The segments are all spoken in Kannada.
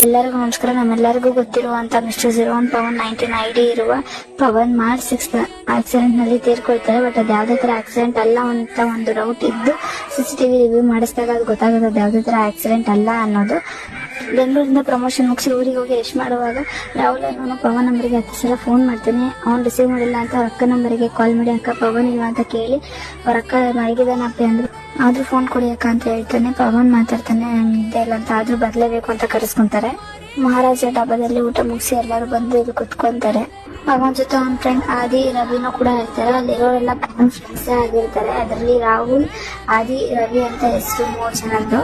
ಎಲ್ಲರಿಗೂ ನಮಸ್ಕಾರ. ನಮ್ಮೆಲ್ಲರಿಗೂ ಗೊತ್ತಿರುವಂತ ಮಿಸ್ಟರ್ 01 ಪವನ್ 19 ID ಇರುವ ಪವನ್ ಮಾರ್ಚ್ 6 ಆಕ್ಸಿಡೆಂಟ್ ನಲ್ಲಿ ತೀರ್ಕೊಳ್ತಾರೆ. ಬಟ್ ಅದು ಯಾವ್ದೇ ತರ ಆಕ್ಸಿಡೆಂಟ್ ಅಲ್ಲ ಅಂತ ಒಂದು ಡೌಟ್ ಇದ್ದು CCTV ರಿವ್ಯೂ ಮಾಡಿಸಿದಾಗ ಅದು ಗೊತ್ತಾಗುತ್ತೆ ಅದು ಯಾವ್ದೇ ತರ ಆಕ್ಸಿಡೆಂಟ್ ಅಲ್ಲ ಅನ್ನೋದು. ಬೆಂಗಳೂರಿಂದ ಪ್ರಮೋಷನ್ ಮುಗಿಸಿ ಊರಿಗೆ ಹೋಗಿ ರೆಸ್ಟ್ ಮಾಡುವಾಗ ರಾಹುಲ್ ನಾನು ಪವನ್ ನಂಬರ್ಗೆ 10 ಸಲ ಫೋನ್ ಮಾಡ್ತೇನೆ. ಅವ್ನು ರಿಸೀವ್ ಮಾಡಿಲ್ಲ ಅಂತ ಅಕ್ಕ ನಂಬರ್ಗೆ ಕಾಲ್ ಮಾಡಿ ಅಕ್ಕ ಪವನ್ ಇಲ್ವಾ ಅಂತ ಕೇಳಿ ಅವ್ರ ಅಕ್ಕ ಮಲಗಿದಾನಪ್ಪೆ ಅಂದ್ರು. ಆದ್ರೂ ಫೋನ್ ಕೊಡಿ ಅಕ್ಕ ಅಂತ ಹೇಳ್ತಾನೆ. ಪವನ್ ಮಾತಾಡ್ತಾನೆ ನಿದ್ದೆ ಇಲ್ಲ ಅಂತ, ಆದ್ರೂ ಬರ್ಲೇಬೇಕು ಅಂತ ಕರೆಸ್ಕೊಂತಾರೆ. ಮಹಾರಾಜ ಡಾಬಾದಲ್ಲಿ ಊಟ ಮುಗಿಸಿ ಎಲ್ಲರೂ ಬಂದು ಇಲ್ಲಿ ಕುತ್ಕೊಂತಾರೆ. ಪವನ್ ಜೊತೆ ಅವ್ನ ಫ್ರೆಂಡ್ ಆದಿ ರವಿನೂ ಕೂಡ ಇರ್ತಾರೆ. ಅಲ್ಲಿರೋರೆಲ್ಲ ಪವನ್ ಫ್ರೆಂಡ್ಸ್ ಆಗಿರ್ತಾರೆ. ಅದರಲ್ಲಿ ರಾಹುಲ್, ಆದಿ, ರವಿ ಅಂತ ಹೆಸರು 3 ಜನದ್ದು.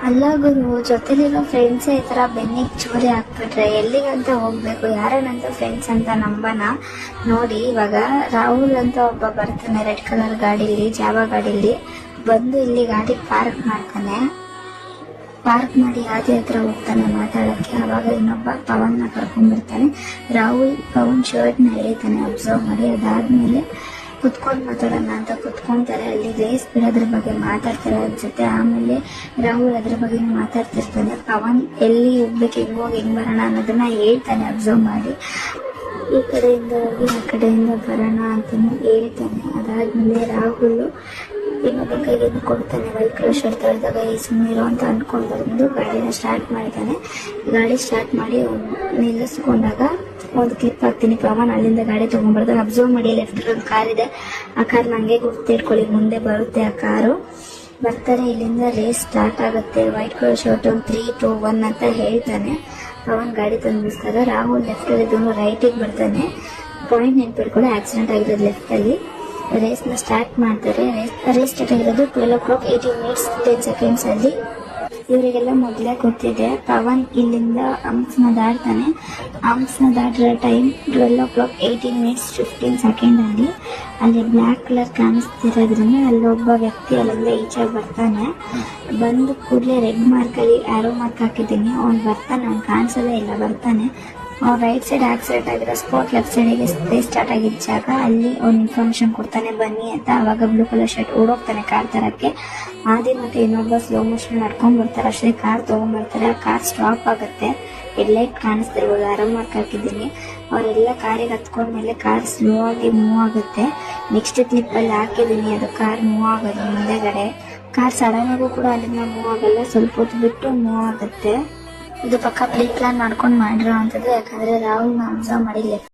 ಅಲ್ಲ ಗುರು, ಜೊತೆಲಿರೋ ಫ್ರೆಂಡ್ಸ್ ಈ ತರ ಬೆನ್ನಿಗೆ ಚೂರಿ ಹಾಕ್ಬಿಟ್ರೆ ಎಲ್ಲಿಗಂತ ಹೋಗ್ಬೇಕು? ಯಾರೇನಂತ ಫ್ರೆಂಡ್ಸ್ ಅಂತ ನಂಬನ ನೋಡಿ. ಇವಾಗ ರಾಹುಲ್ ಅಂತ ಒಬ್ಬ ಬರ್ತಾನೆ ರೆಡ್ ಕಲರ್ ಗಾಡಿಲಿ, ಜಾವ ಗಾಡಿಲಿ ಬಂದು ಇಲ್ಲಿ ಗಾಡಿ ಪಾರ್ಕ್ ಮಾಡ್ತಾನೆ. ಪಾರ್ಕ್ ಮಾಡಿ ಆದಿ ಹತ್ರ ಹೋಗ್ತಾನೆ ಮಾತಾಡಕ್ಕೆ. ಅವಾಗ ಇನ್ನೊಬ್ಬ ಪವನ್ನ ಕರ್ಕೊಂಡ್ ಬರ್ತಾನೆ. ರಾಹುಲ್ ಪವನ್ ಶರ್ಟ್ ನ ಎಳಿತಾನೆ ಅಬ್ಸರ್ವ್ ಮಾಡಿ. ಅದಾದ್ಮೇಲೆ ಕುತ್ಕೊಂಡ್ ಮಾತಾಡೋಣ ಅಂತ ಕುತ್ಕೊಂತಾರೆ. ಅಲ್ಲಿ ರೇಸ್ ಬಿಡೋದ್ರ ಬಗ್ಗೆ ಮಾತಾಡ್ತಾರೆ ಅನ್ಸುತ್ತೆ. ಆಮೇಲೆ ರಾಹುಲ್ ಅದ್ರ ಬಗ್ಗೆ ಮಾತಾಡ್ತಿರ್ತಾನೆ. ಪವನ್ ಎಲ್ಲಿ ಹೋಗ್ಬೇಕು, ಹೆಂಗ್ ಬರೋಣ ಅನ್ನೋದನ್ನ ಹೇಳ್ತಾನೆ ಅಬ್ಸರ್ವ್ ಮಾಡಿ. ಈ ಕಡೆಯಿಂದ ಹೋಗಿ ಆ ಕಡೆಯಿಂದ ಬರೋಣ ಅಂತಾನು ಹೇಳ್ತಾನೆ. ಅದಾದ್ಮೇಲೆ ರಾಹುಲ್ ಇನ್ನೊಬ್ಬ ಕೈಗೆ ಕೊಡ್ತಾನೆ. ವೈಟ್ ಕಲರ್ ಶರ್ಟ್ ತೊಳೆದಾಗ ಈ ಸುಮ್ಮನಿರೋ ಅಂತ ಅನ್ಕೊಂಡು ಬಂದು ಗಾಡಿನ ಸ್ಟಾರ್ಟ್ ಮಾಡ್ತಾನೆ. ಗಾಡಿ ಸ್ಟಾರ್ಟ್ ಮಾಡಿ ನಿಲ್ಲಿಸ್ಕೊಂಡಾಗ ಒಂದು ಕ್ಲಿಪ್ ಹಾಕ್ತೀನಿ. ಪವನ್ ಅಲ್ಲಿಂದ ಗಾಡಿ ತಗೊಂಡ್ಬರ್ತಾನೆ. ಅಬ್ಸರ್ವ್ ಮಾಡಿ ಲೆಫ್ಟ್ ಒಂದು ಕಾರ್ ಇದೆ. ಆ ಕಾರ್ ನಂಗೆ ಗುರ್ತಿಟ್ಕೊಳ್ಳಿ, ಮುಂದೆ ಬರುತ್ತೆ ಆ ಕಾರು. ಬರ್ತಾರೆ, ಇಲ್ಲಿಂದ ರೇಸ್ ಸ್ಟಾರ್ಟ್ ಆಗುತ್ತೆ. ವೈಟ್ ಕಲರ್ ಶರ್ಟ್ 3, 2, 1 ಅಂತ ಹೇಳ್ತಾನೆ. ಪವನ್ ಗಾಡಿ ತಂದಿಸ್ದಾಗ ರಾಹುಲ್ ಲೆಫ್ಟ್ ಅಲ್ಲಿ ಇದನ್ನು ರೈಟಿಗೆ ಬರ್ತಾನೆ. ಪಾಯಿಂಟ್ ನೆನ್ಪಿಟ್ಕೊಳ್ಳಿ, ಆಕ್ಸಿಡೆಂಟ್ ಆಗಿರೋದು ಲೆಫ್ಟ್ ಅಲ್ಲಿ. ರೇಸ್ ನ ಸ್ಟಾರ್ಟ್ ಮಾಡ್ತಾರೆ. ರೇಸ್ ಸ್ಟಾರ್ಟ್ ಆಗಿರೋದು 12 o'clock 18 minutes 10 seconds ಅಲ್ಲಿ. ಇವರಿಗೆಲ್ಲ ಮೊದಲೇ ಗೊತ್ತಿದೆ. ಪವನ್ ಇಲ್ಲಿಂದ ಹಂಪ್ಸ್ ನ ದಾಟ್ತಾನೆ. ಹಂಪ್ಸ್ ನ ದಾಟಿರೋ ಟೈಮ್ 12 o'clock 18 minutes 15 seconds ಅಲ್ಲಿ. ಅಲ್ಲಿ ಬ್ಲಾಕ್ ಕಲರ್ ಕಾಣಿಸ್ತಿರೋದ್ರಿಂದ ಅಲ್ಲೊಬ್ಬ ವ್ಯಕ್ತಿ ಅಲ್ಲಿಂದ ಈಚೆ ಬರ್ತಾನೆ. ಬಂದು ಕೂಡಲೇ ರೆಡ್ ಮಾರ್ಕ್ ಅಲ್ಲಿ ಆರೋ ಮಾರ್ಕ್ ಹಾಕಿದ್ದೀನಿ. ಅವ್ನು ಬರ್ತಾನೆ, ಅವ್ನು ಕಾಣಿಸೋದೇ ಇಲ್ಲ, ಬರ್ತಾನೆ. ಅವ್ನು ರೈಟ್ ಸೈಡ್ ಆಕ್ಸಿಡೆಂಟ್ ಆಗಿರೋ ಸ್ಪಾಟ್ ಲೆಫ್ಟ್ ಸೈಡಿಗೆ ಸ್ಟಾರ್ಟ್ ಆಗಿದ್ದ ಜಾಗ ಅಲ್ಲಿ ಅವ್ನು ಇನ್ಫಾರ್ಮೇಶನ್ ಕೊಡ್ತಾನೆ ಬನ್ನಿ ಅಂತ. ಅವಾಗ ಬ್ಲೂ ಕಲರ್ ಶರ್ಟ್ ಓಡೋಗ್ತಾನೆ ಕಾರ್ ತರಕ್ಕೆ. ಆದಿ ಮತ್ತೆ ಇನ್ನೊಬ್ಬ ಸ್ಲೋ ಮೋಷನ್ ನಡ್ಕೊಂಡ್ ಬರ್ತಾರೆ. ಅಷ್ಟೇ ಕಾರ್ ತಗೊಂಡ್ಬರ್ತಾರೆ. ಆ ಕಾರ್ ಸ್ಟಾಪ್ ಆಗುತ್ತೆ. ಹೆಡ್ಲೈಟ್ ಕಾಣಿಸ್ತಿರ್ಬೋದು, ಆರಾಮ್ ಮಾರ್ಕ್ ಹಾಕಿದ್ದೀನಿ. ಅವರೆಲ್ಲ ಕಾರಿಗೆ ಹತ್ಕೊಂಡ್ಮೇಲೆ ಕಾರ್ ಸ್ಲೋ ಆಗಿ ಮೂವ್ ಆಗುತ್ತೆ. ನೆಕ್ಸ್ಟ್ ಕ್ಲಿಪ್ ಅಲ್ಲಿ ಹಾಕಿದ್ದೀನಿ, ಅದು ಕಾರ್ ಮೂವ್ ಆಗೋದು ಮುಂದೆಗಡೆ. ಕಾರ್ ಸಡನ್ ಆಗು ಕೂಡ ಅಲ್ಲಿಂದ ಮೂವ್ ಆಗಲ್ಲ, ಸ್ವಲ್ಪ ಹೊತ್ತು ಬಿಟ್ಟು ಮೂವ್ ಆಗುತ್ತೆ. ಇದು ಪಕ್ಕ ಪ್ರೀ ಪ್ಲಾನ್ ಮಾಡ್ಕೊಂಡು ಮಾಡಿರೋ ಅಂತದ್ದು. ಯಾಕಂದ್ರೆ ರಾಹುಲ್ ಅಬ್ಸರ್ವ್ ಮಾಡಿ